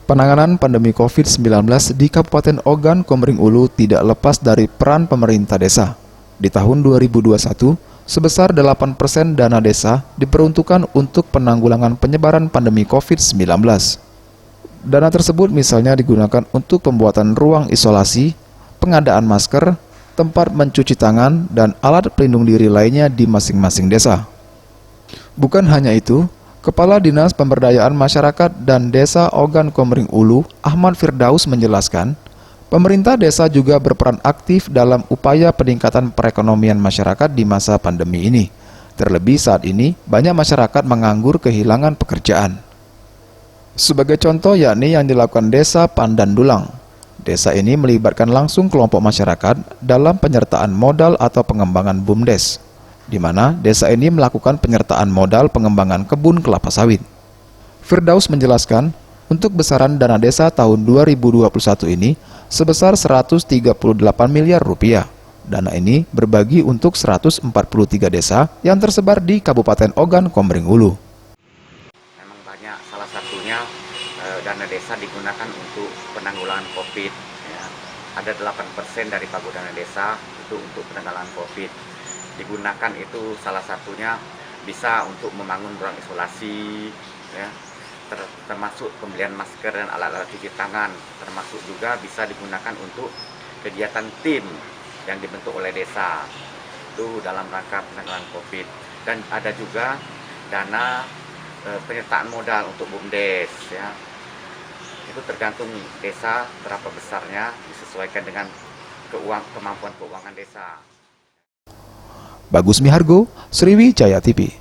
Penanganan pandemi COVID-19 di Kabupaten Ogan Komering Ulu tidak lepas dari peran pemerintah desa. Di tahun 2021, sebesar 8% dana desa diperuntukkan untuk penanggulangan penyebaran pandemi COVID-19. Dana tersebut misalnya digunakan untuk pembuatan ruang isolasi, pengadaan masker, tempat mencuci tangan, dan alat pelindung diri lainnya di masing-masing desa. Bukan hanya itu, Kepala Dinas Pemberdayaan Masyarakat dan Desa Ogan Komering Ulu, Ahmad Firdaus menjelaskan, pemerintah desa juga berperan aktif dalam upaya peningkatan perekonomian masyarakat di masa pandemi ini. Terlebih saat ini, banyak masyarakat menganggur kehilangan pekerjaan. Sebagai contoh yakni yang dilakukan Desa Pandan Dulang. Desa ini melibatkan langsung kelompok masyarakat dalam penyertaan modal atau pengembangan BUMDes, di mana desa ini melakukan penyertaan modal pengembangan kebun kelapa sawit. Firdaus menjelaskan, untuk besaran dana desa tahun 2021 ini sebesar 138 miliar rupiah. Dana ini berbagi untuk 143 desa yang tersebar di Kabupaten Ogan Komering Ulu. Memang banyak, salah satunya dana desa digunakan untuk penanggulangan COVID. Ya. Ada 8% dari pagu dana desa itu untuk penanggulangan COVID. Digunakan itu salah satunya bisa untuk membangun ruang isolasi, ya, termasuk pembelian masker dan alat-alat cuci tangan, termasuk juga bisa digunakan untuk kegiatan tim yang dibentuk oleh desa itu dalam rangka penanggulangan COVID. Dan ada juga dana penyertaan modal untuk BUMDes, ya. Itu tergantung desa berapa besarnya, disesuaikan dengan kemampuan keuangan desa. Bagus Mihargo, Sriwijaya TV.